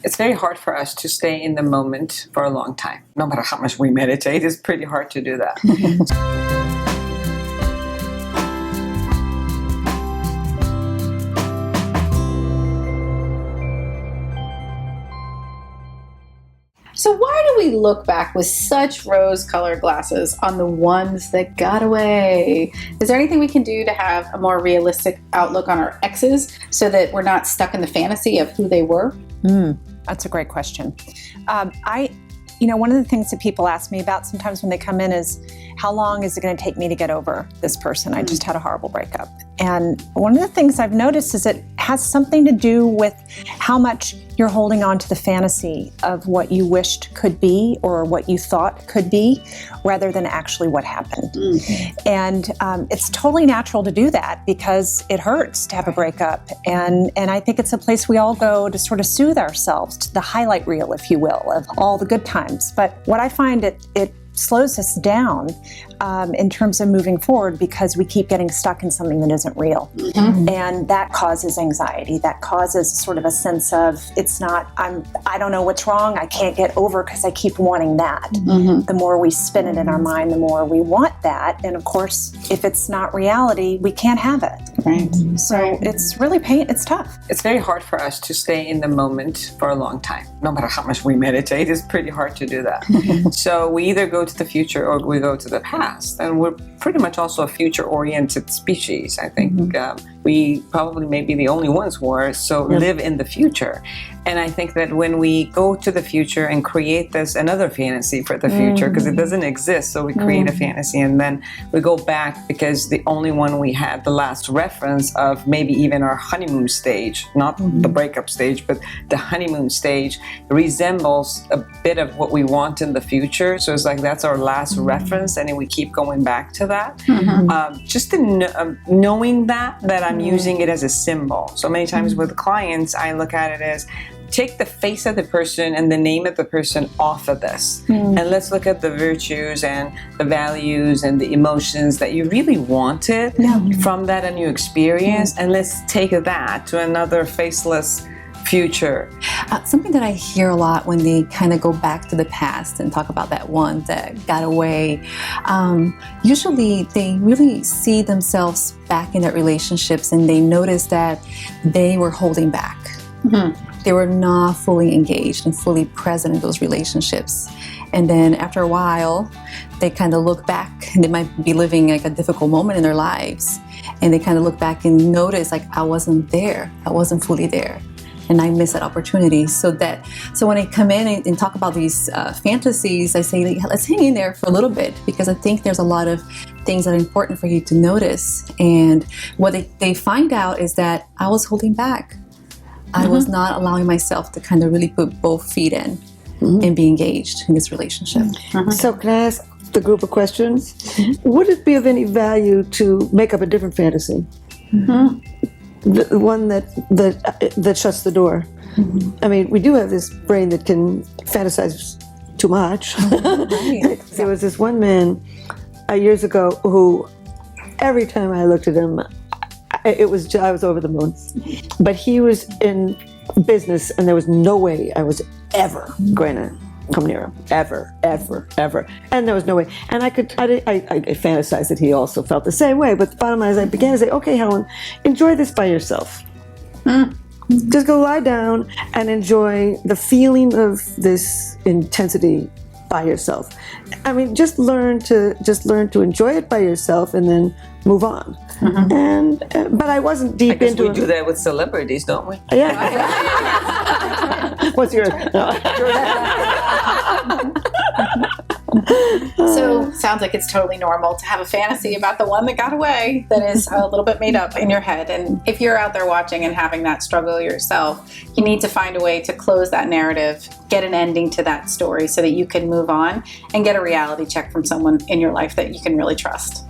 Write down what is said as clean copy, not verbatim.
It's very hard for us to stay in the moment for a long time. No matter how much we meditate, it's pretty hard to do that. So why do we look back with such rose-colored glasses on the ones that got away? Is there anything we can do to have a more realistic outlook on our exes so that we're not stuck in the fantasy of who they were? That's a great question. One of the things that people ask me about sometimes when they come in is, how long is it going to take me to get over this person? I just had a horrible breakup. And one of the things I've noticed is it has something to do with how much you're holding on to the fantasy of what you wished could be or what you thought could be, rather than actually what happened. And it's totally natural to do that because it hurts to have a breakup. And I think it's a place we all go to sort of soothe ourselves, to the highlight reel, if you will, of all the good times. But what I find it slows us down in terms of moving forward because we keep getting stuck in something that isn't real. And that causes anxiety. That causes sort of a sense of, I don't know what's wrong. I can't get over because I keep wanting that. The more we spin it in our mind, the more we want that. And of course, if it's not reality, we can't have it. Right. So it's really it's tough. It's very hard for us to stay in the moment for a long time. No matter how much we meditate, it's pretty hard to do that. So we either go to the future or we go to the past. And we're pretty much also a future-oriented species, I think. We probably may be the only ones who are live in the future. And I think that when we go to the future and create another fantasy for the future, because it doesn't exist, so we create a fantasy and then we go back because the only one we had, the last reference of maybe even our honeymoon stage, not the breakup stage, but the honeymoon stage resembles a bit of what we want in the future. So it's like that's our last reference, and then we keep going back to that. Just knowing that I'm using it as a symbol. So many times with clients, I look at it as, take the face of the person and the name of the person off of this. And let's look at the virtues and the values and the emotions that you really wanted from that new experience. And let's take that to another faceless future. Something that I hear a lot when they kind of go back to the past and talk about that one that got away, usually they really see themselves back in their relationships and they notice that they were holding back. They were not fully engaged and fully present in those relationships. And then after a while, they kind of look back and they might be living like a difficult moment in their lives. And they kind of look back and notice like, I wasn't there. I wasn't fully there. And I missed that opportunity. So when I come in and talk about these fantasies, I say, let's hang in there for a little bit, because I think there's a lot of things that are important for you to notice. And what they find out is that I was holding back. I was not allowing myself to kind of really put both feet in and be engaged in this relationship. So can I ask the group a question? Would it be of any value to make up a different fantasy? The one that shuts the door. I mean, we do have this brain that can fantasize too much. There was this one man years ago who, every time I looked at him, I was over the moon. But he was in business, and there was no way I was ever going to come near him, ever. And there was no way. And I fantasized that he also felt the same way. But the bottom line is, I began to say, okay, Helen, enjoy this by yourself. Just go lie down and enjoy the feeling of this intensity by yourself. I mean, just learn to enjoy it by yourself and then move on. But I wasn't deep into it. We do that with celebrities, don't we? Yeah. What's yours? So sounds like it's totally normal to have a fantasy about the one that got away that is a little bit made up in your head. And if you're out there watching and having that struggle yourself, you need to find a way to close that narrative, get an ending to that story so that you can move on and get a reality check from someone in your life that you can really trust.